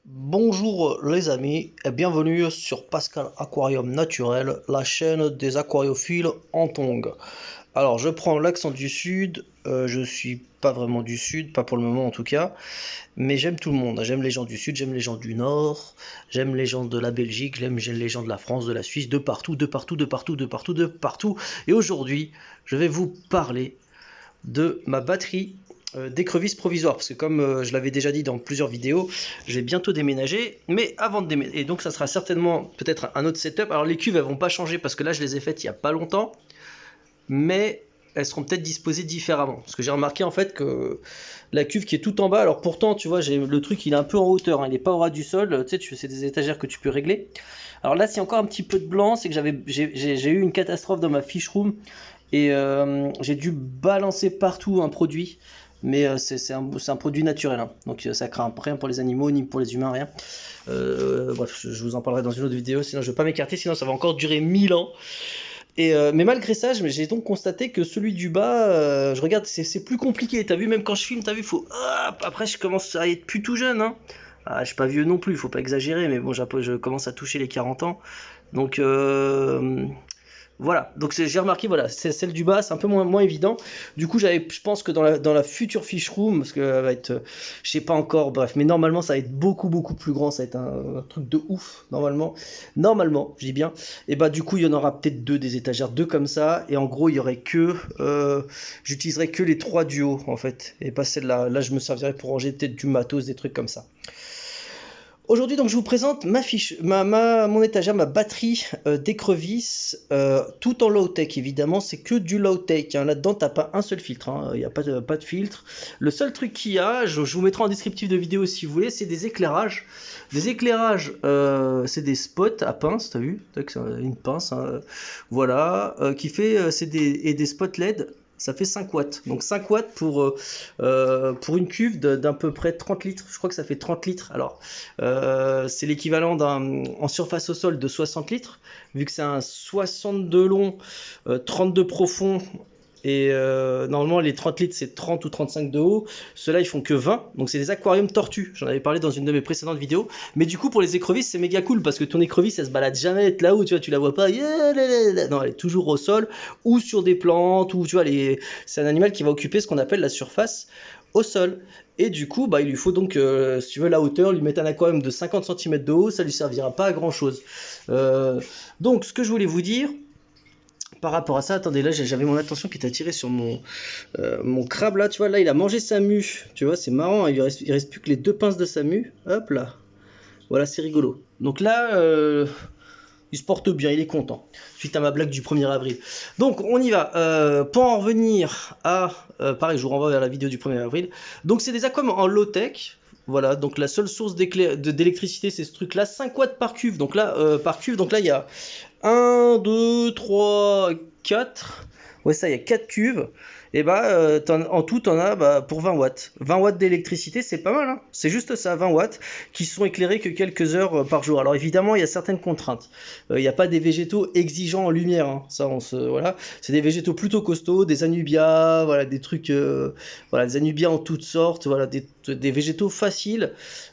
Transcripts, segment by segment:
Bonjour les amis et bienvenue sur Pascal Aquarium Naturel, la chaîne des aquariophiles en tongs. Alors je prends l'accent du sud, je suis pas vraiment du sud, pas pour le moment en tout cas, mais j'aime tout le monde. J'aime les gens du sud, j'aime les gens du nord, j'aime les gens de la Belgique, j'aime les gens de la France, de la Suisse, de partout, de partout, de partout, de partout, de partout. Et aujourd'hui je vais vous parler de ma batterie d'écrevisse provisoire, parce que comme je l'avais déjà dit dans plusieurs vidéos, je vais bientôt déménager, mais avant de déménager, et donc ça sera certainement peut-être un autre setup. Alors les cuves elles vont pas changer parce que là je les ai faites il y a pas longtemps, mais elles seront peut-être disposées différemment, parce que j'ai remarqué en fait que la cuve qui est tout en bas, alors pourtant tu vois le truc il est un peu en hauteur, hein, il est pas au ras du sol, tu sais, c'est des étagères que tu peux régler. Alors là, s'il y a encore un petit peu de blanc, c'est que j'ai eu une catastrophe dans ma fish room et j'ai dû balancer partout un produit, mais c'est un produit naturel, hein. Donc ça craint rien pour les animaux ni pour les humains, rien. Bref, je vous en parlerai dans une autre vidéo, sinon je ne vais pas m'écarter, sinon ça va encore durer 1000 ans. Mais malgré ça, j'ai donc constaté que celui du bas, je regarde, c'est plus compliqué. T'as vu, même quand je filme, t'as vu, faut. Hop, après, je commence à être plus tout jeune, hein. Ah, je suis pas vieux non plus, faut pas exagérer, mais bon, je commence à toucher les 40 ans. Donc, voilà, donc j'ai remarqué, voilà, celle du bas, c'est un peu moins évident. Du coup, je pense que dans la future fish room, parce que va être, je sais pas encore, bref, mais normalement, ça va être beaucoup plus grand, ça va être un truc de ouf, normalement, je dis bien. Et bah, du coup, il y en aura peut-être deux des étagères, deux comme ça, et en gros, il y aurait j'utiliserai que les trois du haut, en fait, et pas celle-là. Là, je me servirai pour ranger peut-être du matos, des trucs comme ça. Aujourd'hui, donc, je vous présente mon étagère, ma batterie d'écrevisse, tout en low-tech, évidemment, c'est que du low-tech, hein. Là-dedans, t'as pas un seul filtre, hein. Il n'y a pas de filtre. Le seul truc qu'il y a, je vous mettrai en descriptif de vidéo si vous voulez, c'est des éclairages. Des éclairages, c'est des spots à pince, t'as vu? C'est une pince, hein, voilà, et des spots LED. Ça fait 5 watts. Donc 5 watts pour une cuve d'à peu près 30 litres. Je crois que ça fait 30 litres. Alors, c'est l'équivalent en surface au sol de 60 litres. Vu que c'est un 62 long, 32 profond. Et normalement, les 30 litres, c'est 30 ou 35 de haut. Ceux-là, ils font que 20. Donc, c'est des aquariums tortues. J'en avais parlé dans une de mes précédentes vidéos. Mais du coup, pour les écrevisses, c'est méga cool parce que ton écrevisse, elle se balade jamais là-haut. Tu vois, tu la vois pas. Non, elle est toujours au sol ou sur des plantes. Ou tu vois, c'est un animal qui va occuper ce qu'on appelle la surface au sol. Et du coup, bah, il lui faut donc, si tu veux, la hauteur, lui mettre un aquarium de 50 cm de haut. Ça lui servira pas à grand chose. Donc, ce que je voulais vous dire. Par rapport à ça, attendez, là j'avais mon attention qui était attirée sur mon crabe là, tu vois, là il a mangé sa mue, tu vois, c'est marrant, il reste plus que les deux pinces de sa mue, hop là, voilà, c'est rigolo. Donc là, il se porte bien, il est content, suite à ma blague du 1er avril. Donc on y va, pour en revenir à, pareil, je vous renvoie vers la vidéo du 1er avril, donc c'est des aquariums en low-tech. Voilà, donc la seule source d'électricité, c'est ce truc-là, 5 watts par cuve. Donc là, il y a 1, 2, 3, 4. Ouais, ça, il y a 4 cuves. Et bah, en tout, t'en as pour 20 watts. 20 watts d'électricité, c'est pas mal, hein. C'est juste ça, 20 watts, qui sont éclairés que quelques heures par jour. Alors évidemment, il y a certaines contraintes. Il n'y a pas des végétaux exigeants en lumière, hein. Ça, voilà. C'est des végétaux plutôt costauds, des anubias, voilà, des trucs, voilà, des anubias en toutes sortes, voilà, des végétaux faciles,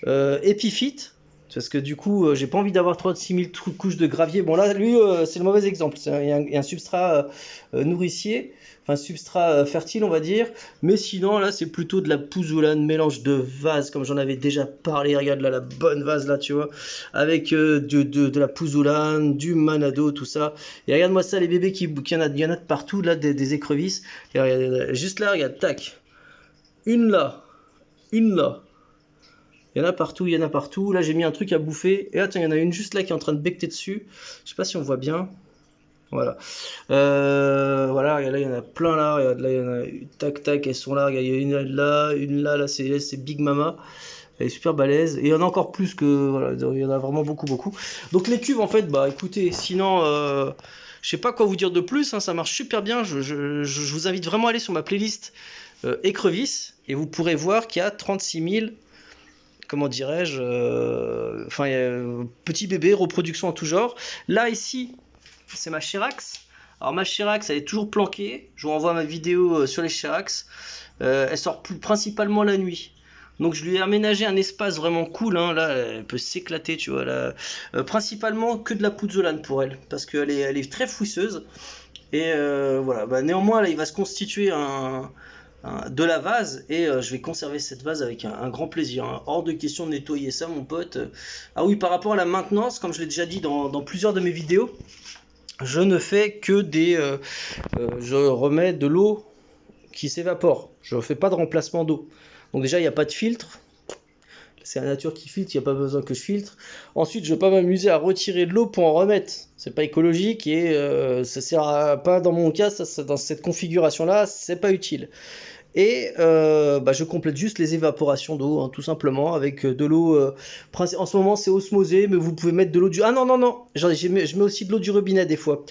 épiphytes. Parce que du coup, j'ai pas envie d'avoir 36 000 couches de gravier. Bon là, lui, c'est le mauvais exemple. Il y a un substrat nourricier, enfin substrat fertile, on va dire. Mais sinon, là, c'est plutôt de la pouzzolane, mélange de vases, comme j'en avais déjà parlé. Regarde là, la bonne vase là, tu vois, avec de la pouzzolane, du manado, tout ça. Et regarde-moi ça, les bébés il y en a de partout là, des écrevisses. Et regarde, juste là, regarde, tac, une là, une là. Il y en a partout, il y en a partout. Là, j'ai mis un truc à bouffer. Et là, tiens, il y en a une juste là qui est en train de becqueter dessus. Je sais pas si on voit bien. Voilà. Voilà, là, il y en a plein là. Regarde, là, il y en a tac, tac, elles sont là. Regarde, il y a une là, c'est Big Mama. Elle est super balèze. Et il y en a encore plus que. Voilà, il y en a vraiment beaucoup. Donc, les cuves, en fait, bah écoutez, sinon. Je sais pas quoi vous dire de plus, hein, ça marche super bien. Je vous invite vraiment à aller sur ma playlist écrevisse et vous pourrez voir qu'il y a 36 000, comment dirais-je, petit bébé, reproduction en tout genre. Là, ici, c'est ma Chirax. Alors, ma Chirax, elle est toujours planquée. Je vous renvoie ma vidéo sur les Chirax. Elle sort principalement la nuit. Donc je lui ai aménagé un espace vraiment cool, hein. Là elle peut s'éclater, tu vois là. Principalement que de la pouzzolane pour elle, parce elle est très fouisseuse. Et voilà, bah, néanmoins là il va se constituer de la vase et je vais conserver cette vase avec un grand plaisir, hein. Hors de question de nettoyer ça mon pote. Ah oui, par rapport à la maintenance, comme je l'ai déjà dit dans plusieurs de mes vidéos, je ne fais que je remets de l'eau qui s'évapore. Je ne fais pas de remplacement d'eau. Donc déjà, il n'y a pas de filtre. C'est la nature qui filtre, il n'y a pas besoin que je filtre. Ensuite, je ne vais pas m'amuser à retirer de l'eau pour en remettre. C'est pas écologique et ça sert pas dans mon cas, dans cette configuration-là, c'est pas utile. Et bah, je complète juste les évaporations d'eau, hein, tout simplement, avec de l'eau. En ce moment, c'est osmosé, mais vous pouvez mettre de l'eau du. Ah non, non, non, je mets aussi de l'eau du robinet des fois.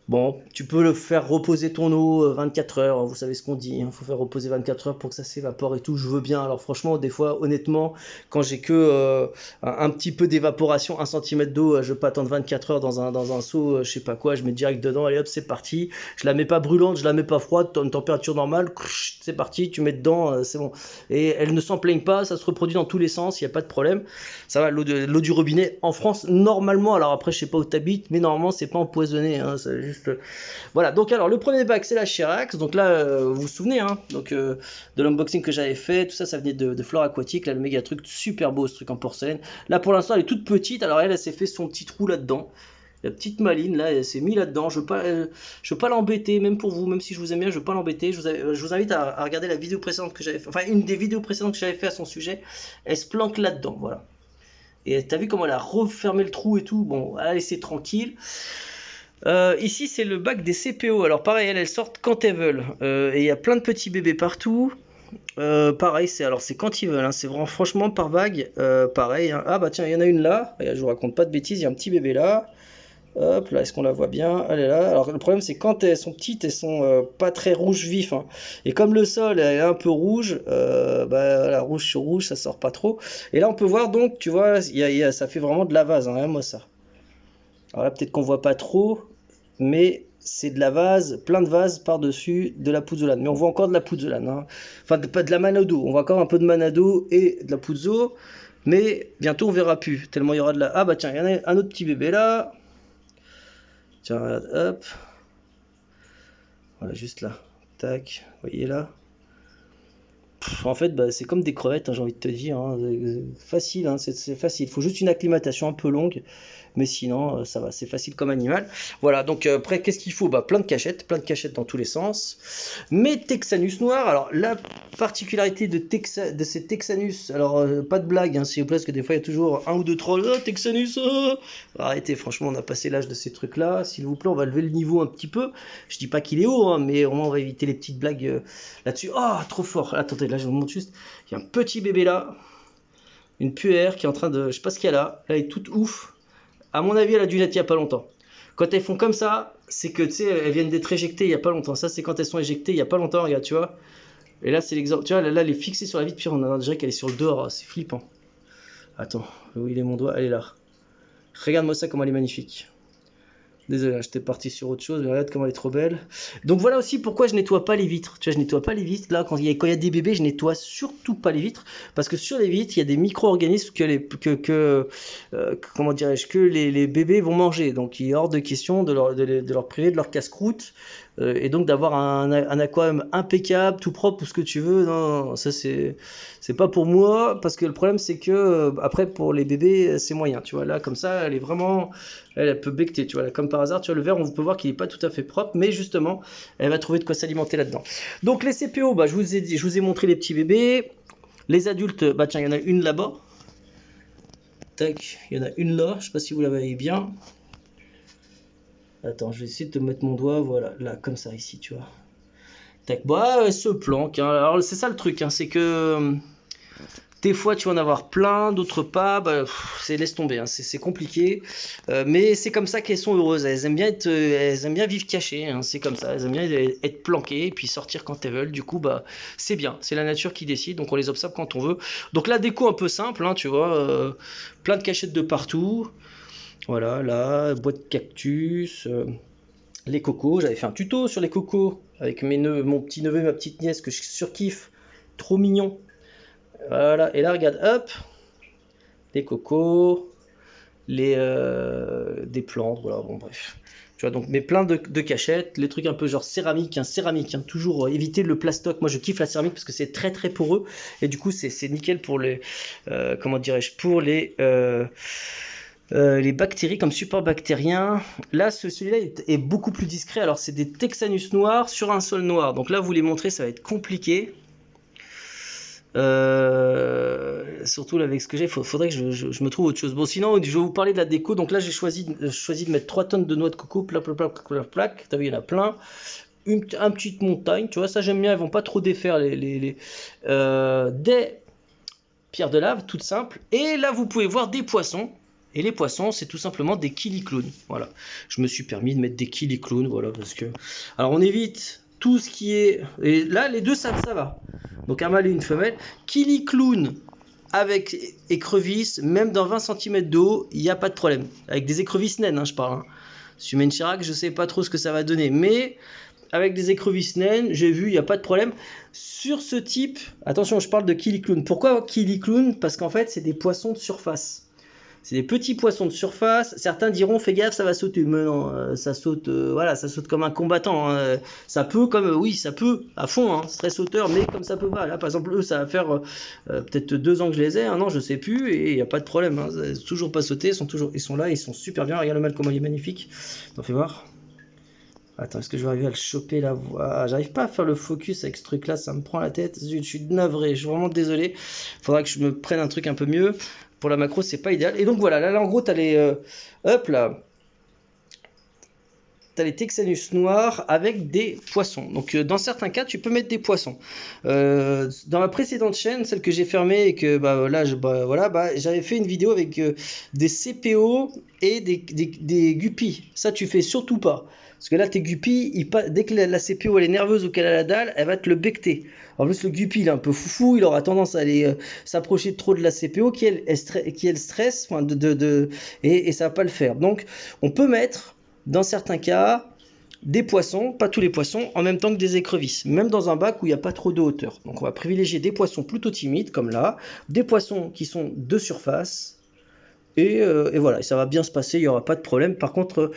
Bon, tu peux le faire reposer ton eau 24 heures, vous savez ce qu'on dit, il faut faire reposer 24 heures pour que ça s'évapore et tout, je veux bien. Alors franchement, des fois, honnêtement, quand j'ai que un petit peu d'évaporation, 1 cm d'eau, je veux pas attendre 24 heures dans un seau, je sais pas quoi, je mets direct dedans, allez hop, c'est parti. Je la mets pas brûlante, je la mets pas froide, une température normale, c'est parti, tu mets dedans, c'est bon. Et elle ne s'en plaigne pas, ça se reproduit dans tous les sens, il n'y a pas de problème. Ça va, l'eau du robinet, en France, normalement, alors après, je sais pas où t'habites, mais normalement, c'est pas empoisonné, hein, c'est juste. Voilà, donc alors le premier bac c'est la Cherax, donc là vous vous souvenez hein, donc, de l'unboxing que j'avais fait, tout ça ça venait de Flore Aquatique, là le méga truc super beau ce truc en porcelaine. Là pour l'instant elle est toute petite, alors elle s'est fait son petit trou là-dedans. La petite Maline là elle s'est mise là-dedans, je veux pas l'embêter, même pour vous, même si je vous aime bien, je veux pas l'embêter. Je vous invite à regarder la vidéo précédente que j'avais fait, enfin une des vidéos précédentes que j'avais fait à son sujet, elle se planque là-dedans, voilà. Et t'as vu comment elle a refermé le trou et tout, bon elle a laissé tranquille. Ici c'est le bac des CPO, alors pareil elles sortent quand elles veulent, et il y a plein de petits bébés partout. Pareil c'est quand ils veulent, hein. C'est vraiment franchement par vague, pareil hein. Ah bah tiens il y en a une là, je vous raconte pas de bêtises, il y a un petit bébé là, hop là, est-ce qu'on la voit bien, elle est là. Alors le problème c'est quand elles sont petites, elles sont pas très rouge vif, hein. Et comme le sol est un peu rouge, bah la rouge sur rouge ça sort pas trop. Et là on peut voir donc, tu vois, ça fait vraiment de la vase, hein, moi ça. Alors là, peut-être qu'on voit pas trop, mais c'est de la vase, plein de vases par-dessus de la pouzzolane. Mais on voit encore de la pouzzolane, hein. Enfin, pas de la manado. On voit encore un peu de manado et de la puzzo, mais bientôt on verra plus, tellement il y aura de la. Ah bah tiens, il y en a un autre petit bébé là. Tiens, regarde, hop. Voilà, juste là. Tac, vous voyez là. En fait, bah, c'est comme des crevettes, hein, j'ai envie de te dire, hein. Facile, hein, c'est facile. Il faut juste une acclimatation un peu longue, mais sinon, ça va, c'est facile comme animal. Voilà, donc après, qu'est-ce qu'il faut? Bah, plein de cachettes dans tous les sens. Mais Texanus noir, alors la particularité de ces Texanus, alors pas de blague, hein, s'il vous plaît, parce que des fois, il y a toujours un ou deux trolls. Oh, Texanus, oh. Arrêtez, franchement, on a passé l'âge de ces trucs-là. S'il vous plaît, on va lever le niveau un petit peu. Je dis pas qu'il est haut, hein, mais au moins, on va éviter les petites blagues là-dessus. Oh, trop fort. Attendez, là je vous montre juste, il y a un petit bébé là, une puère qui est en train de, je sais pas ce qu'il y a là, elle est toute ouf. À mon avis elle a dû naître il y a pas longtemps. Quand elles font comme ça, c'est que tu sais, elles viennent d'être éjectées il y a pas longtemps. Ça c'est quand elles sont éjectées il y a pas longtemps, regarde, tu vois. Et là c'est l'exemple, tu vois, là elle est fixée sur la vitre, puis on a dirait qu'elle est sur le dehors, c'est flippant. Attends, où il est mon doigt? Elle est là. Regarde-moi ça comme elle est magnifique. Désolé, j'étais parti sur autre chose, mais regarde comment elle est trop belle. Donc voilà aussi pourquoi je nettoie pas les vitres. Tu vois, je nettoie pas les vitres. Là, quand il y a des bébés, je nettoie surtout pas les vitres. Parce que sur les vitres, il y a des micro-organismes comment dirais-je, que les bébés vont manger. Donc il est hors de question de leur priver de leur casse-croûte. Et donc d'avoir un aquarium impeccable, tout propre, tout ce que tu veux. Non, ça c'est pas pour moi. Parce que le problème, c'est que après, pour les bébés, c'est moyen. Tu vois, là, comme ça, elle est vraiment. Elle peut becter, tu vois, comme par hasard, tu vois, le verre, on peut voir qu'il n'est pas tout à fait propre, mais justement, elle va trouver de quoi s'alimenter là-dedans. Donc les CPO, bah, je vous ai montré les petits bébés. Les adultes, bah tiens, il y en a une là-bas. Tac, il y en a une là, je sais pas si vous la voyez bien. Attends, je vais essayer de te mettre mon doigt, voilà, là, comme ça, ici, tu vois. Tac, bah, elle se planque, hein. Alors c'est ça le truc, hein, c'est que. Des fois, tu vas en avoir plein, d'autres pas. Bah, laisse tomber, hein, c'est compliqué. Mais c'est comme ça qu'elles sont heureuses. Elles aiment bien vivre cachées, hein, c'est comme ça. Elles aiment bien être planquées et puis sortir quand elles veulent. Du coup, bah, c'est bien. C'est la nature qui décide. Donc, on les observe quand on veut. Donc, la déco un peu simple, hein, tu vois. Plein de cachettes de partout. Voilà, là, boîte de cactus. Les cocos. J'avais fait un tuto sur les cocos avec mon petit neveu et ma petite nièce que je surkiffe. Trop mignon. Voilà, et là, regarde, hop, les cocos, des plantes, voilà, bon, bref. Tu vois, donc, mais plein de cachettes, les trucs un peu genre céramique, hein, toujours éviter le plastoc. Moi, je kiffe la céramique parce que c'est très très poreux et du coup, c'est nickel pour comment dirais-je, pour les bactéries comme support bactérien. Là, celui-là est beaucoup plus discret. Alors, c'est des Texanus noirs sur un sol noir. Donc là, vous les montrer, ça va être compliqué. Surtout là, avec ce que j'ai, faudrait que je me trouve autre chose. Bon, sinon, je vais vous parler de la déco. Donc là, j'ai choisi de mettre 3 tonnes de noix de coco, plac, plac, plac, plac, plac. T'as vu, il y en a plein. Un petite montagne, tu vois, ça j'aime bien. Elles vont pas trop défaire des pierres de lave, toutes simples. Et là, vous pouvez voir des poissons. Et les poissons, c'est tout simplement des kiliclowns. Voilà. Je me suis permis de mettre des kiliclowns, voilà, parce que. Alors, on évite tout ce qui est. Et là, les deux, ça va. Donc, un mâle et une femelle. Kiliclown avec écrevisses, même dans 20 cm d'eau, il n'y a pas de problème. Avec des écrevisses naines, hein, je parle. Hein. Si tu mets une Chirac, je sais pas trop ce que ça va donner. Mais avec des écrevisses naines, j'ai vu, il n'y a pas de problème. Sur ce type, attention, je parle de kiliclown. Pourquoi kiliclown? Parce qu'en fait, c'est des poissons de surface. C'est des petits poissons de surface. Certains diront fais gaffe, ça va sauter. Mais non, ça saute, voilà, ça saute comme un combattant. Hein. Ça peut, oui, ça peut à fond. Hein. C'est très sauteur, mais comme ça peut pas. Là, par exemple, eux, ça va faire peut-être 2 ans que je les ai, un an, je sais plus, et il n'y a pas de problème. Hein. Toujours pas sauté, ils sont là, ils sont super bien. Regarde le mâle comment il est magnifique. T'en fais voir. Attends, est-ce que je vais arriver à le choper là? J'arrive pas à faire le focus avec ce truc là, ça me prend la tête. Je suis navré, je suis vraiment désolé. Faudra que je me prenne un truc un peu mieux. Pour la macro, c'est pas idéal. Et donc voilà, là en gros, t'as les. Hop là. T'as les Texanus noirs avec des poissons. Donc dans certains cas, tu peux mettre des poissons. Dans la précédente chaîne, celle que j'ai fermée et que là, j'avais fait une vidéo avec des CPO et des guppies. Ça, tu fais surtout pas. Parce que là, tes guppies, dès que la CPO elle est nerveuse ou qu'elle a la dalle, elle va te le becter. En plus, le guppy, il est un peu foufou, il aura tendance à aller s'approcher trop de la CPO qui elle stresse, enfin, et ça va pas le faire. Donc, on peut mettre dans certains cas, des poissons, pas tous les poissons, en même temps que des écrevisses, même dans un bac où il n'y a pas trop de hauteur. Donc on va privilégier des poissons plutôt timides, comme là, des poissons qui sont de surface, et voilà, ça va bien se passer, il n'y aura pas de problème. Par contre,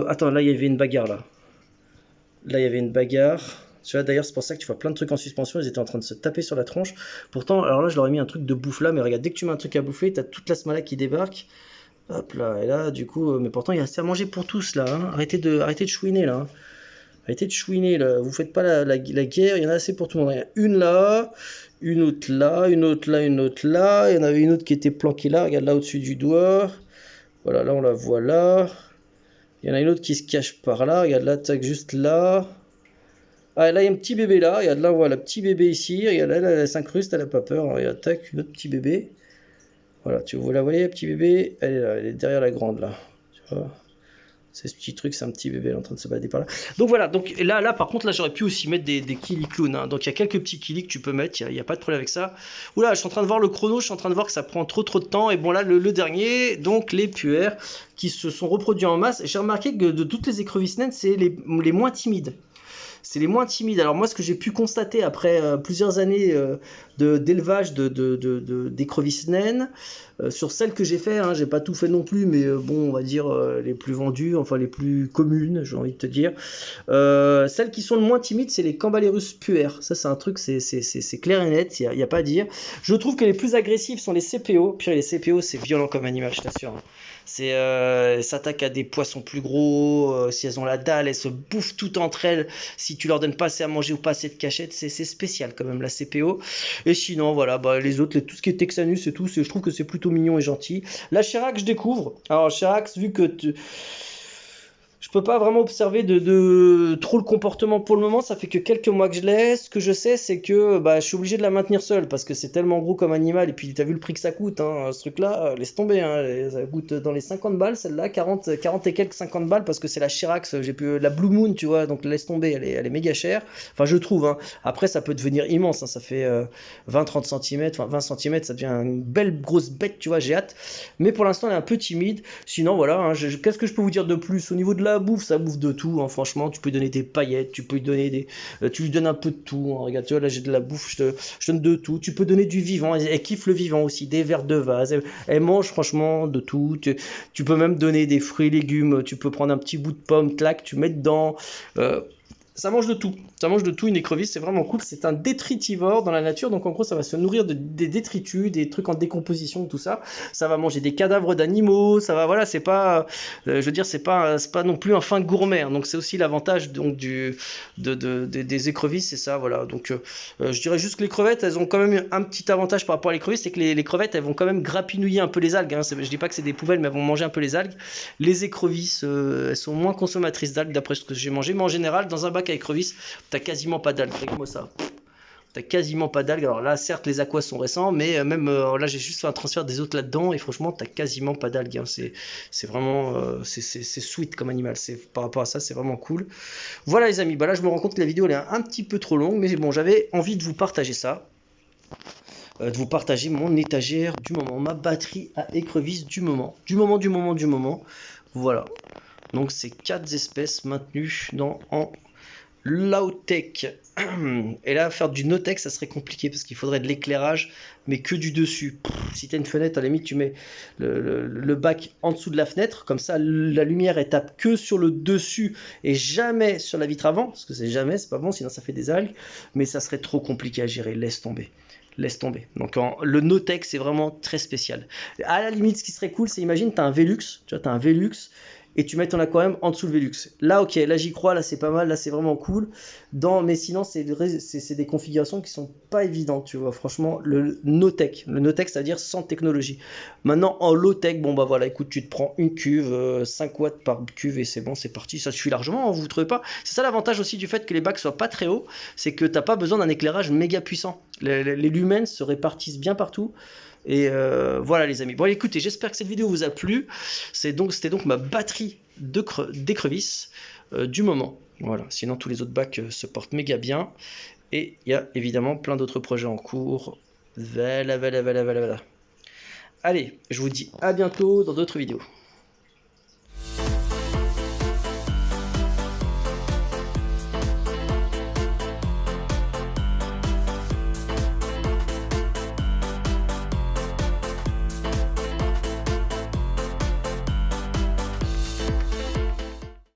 attends, là il y avait une bagarre, là. Là il y avait une bagarre. Tu vois, d'ailleurs, c'est pour ça que tu vois plein de trucs en suspension, ils étaient en train de se taper sur la tronche. Pourtant, alors là, je leur ai mis un truc de bouffe là, mais regarde, dès que tu mets un truc à bouffer, tu as toute la smala qui débarque. Hop là, et là, du coup, mais pourtant, il y a assez à manger pour tous, là. Hein. Arrêtez de chouiner, là. Hein. Arrêtez de chouiner, là. Vous faites pas la guerre, il y en a assez pour tout le monde. Il y a une là, une autre là, une autre là, une autre là. Il y en avait une autre qui était planquée là, regarde là au-dessus du doigt. Voilà, là, on la voit là. Il y en a une autre qui se cache par là, regarde là, tac, juste là. Ah, là, il y a un petit bébé là, regarde là, on voit le petit bébé ici. Regarde là, elle s'incruste, elle a pas peur. Regarde, tac, une autre petit bébé. Voilà, vous la voyez, petit bébé, elle est là, elle est derrière la grande là. Tu vois, c'est ce petit truc, c'est un petit bébé, elle est en train de se balader par là. Donc voilà, donc là par contre, là j'aurais pu aussi mettre des kiliclowns. Hein. Donc il y a quelques petits kilis que tu peux mettre, il n'y a pas de problème avec ça. Oula, je suis en train de voir le chrono, je suis en train de voir que ça prend trop de temps. Et bon là, le dernier, donc les puères qui se sont reproduits en masse. J'ai remarqué que de toutes les écrevisses naines, c'est les moins timides. C'est les moins timides. Alors moi, ce que j'ai pu constater après plusieurs années d'élevage d'écrevisses naines, sur celles que j'ai fait, hein, j'ai pas tout fait non plus, mais bon, on va dire les plus vendues, enfin les plus communes, j'ai envie de te dire. Celles qui sont le moins timides, c'est les Cambalerus puer. Ça, c'est un truc, c'est clair et net, il n'y a pas à dire. Je trouve que les plus agressives sont les CPO. Puis les CPO, c'est violent comme animal, je t'assure. Elles s'attaquent à des poissons plus gros, si elles ont la dalle, elles se bouffent toutes entre elles. Si tu leur donnes pas assez à manger ou pas assez de cachette, c'est spécial quand même la CPO. Et sinon, voilà, les autres, tout ce qui est Texanus et tout, je trouve que c'est plutôt mignon et gentil. La Chirac, je découvre. Alors, Chirac, vu que je peux pas vraiment observer de trop le comportement pour le moment, ça fait que quelques mois que je l'ai. Ce que je sais, c'est que je suis obligé de la maintenir seule parce que c'est tellement gros comme animal. Et puis, t'as vu le prix que ça coûte, hein, ce truc-là, laisse tomber. Hein, ça coûte dans les 50 balles, celle-là, 40 et quelques 50 balles parce que c'est la Chirax, j'ai pu la Blue Moon, tu vois, donc laisse tomber, elle est méga chère. Enfin, je trouve. Hein. Après, ça peut devenir immense, hein, ça fait 20-30 cm, enfin 20 cm, ça devient une belle grosse bête, tu vois, j'ai hâte. Mais pour l'instant, elle est un peu timide. Sinon, voilà, hein, qu'est-ce que je peux vous dire de plus au niveau de la bouffe, ça bouffe de tout, hein, franchement, tu peux lui donner des paillettes, tu peux lui donner tu lui donnes un peu de tout, hein, regarde, tu vois, là j'ai de la bouffe, je donne de tout, tu peux donner du vivant, elle kiffe le vivant aussi, des vers de vase, elle mange franchement de tout, tu peux même donner des fruits et légumes, tu peux prendre un petit bout de pomme, clac, tu mets dedans, ça mange de tout. Ça mange de tout, une écrevisse, c'est vraiment cool. C'est un détritivore dans la nature, donc en gros, ça va se nourrir des détritus, des trucs en décomposition, tout ça. Ça va manger des cadavres d'animaux, ça va, voilà, c'est pas, je veux dire, c'est pas non plus un fin gourmet, hein. Donc c'est aussi l'avantage donc des écrevisses, c'est ça, voilà. Donc je dirais juste que les crevettes, elles ont quand même un petit avantage par rapport à l'écrevisse, c'est que les crevettes, elles vont quand même grappinouiller un peu les algues, hein. Je dis pas que c'est des poubelles, mais elles vont manger un peu les algues. Les écrevisses, elles sont moins consommatrices d'algues, d'après ce que j'ai mangé, mais en général, dans un bac à écrevisses, t'as quasiment pas d'algues, regarde-moi ça. T'as quasiment pas d'algues. Alors là, certes, les aquas sont récents, mais même là, j'ai juste fait un transfert des autres là-dedans, et franchement, t'as quasiment pas d'algues, hein. C'est vraiment, c'est sweet comme animal. Par rapport à ça, c'est vraiment cool. Voilà les amis, bah là, je me rends compte que la vidéo elle est un petit peu trop longue, mais bon, j'avais envie de vous partager ça. De vous partager mon étagère du moment, ma batterie à écrevisse du moment. Voilà. Donc, c'est 4 espèces maintenues en low-tech. Et là, faire du no-tech, ça serait compliqué parce qu'il faudrait de l'éclairage, mais que du dessus. Si tu as une fenêtre, à la limite, tu mets le bac en dessous de la fenêtre, comme ça, la lumière, elle tape que sur le dessus et jamais sur la vitre avant, parce que c'est pas bon, sinon ça fait des algues, mais ça serait trop compliqué à gérer, laisse tomber. Donc le no-tech, c'est vraiment très spécial. À la limite, ce qui serait cool, c'est imagine, tu as un Velux, et tu mets ton aquarium en dessous le Velux. Là, ok, là j'y crois, là c'est pas mal, là c'est vraiment cool. Mais sinon, c'est des configurations qui sont pas évidentes, tu vois. Franchement, le no-tech, c'est-à-dire sans technologie. Maintenant, en low-tech, bon bah voilà, écoute, tu te prends une cuve, 5 watts par cuve et c'est bon, c'est parti. Ça suffit largement, hein, vous trouvez pas? C'est ça l'avantage aussi du fait que les bacs soient pas très hauts, c'est que t'as pas besoin d'un éclairage méga puissant. Les lumens se répartissent bien partout. Et voilà les amis. Bon écoutez, j'espère que cette vidéo vous a plu. C'était donc ma batterie d'écrevisses du moment. Voilà. Sinon tous les autres bacs se portent méga bien. Et il y a évidemment plein d'autres projets en cours. Voilà. Allez, je vous dis à bientôt dans d'autres vidéos.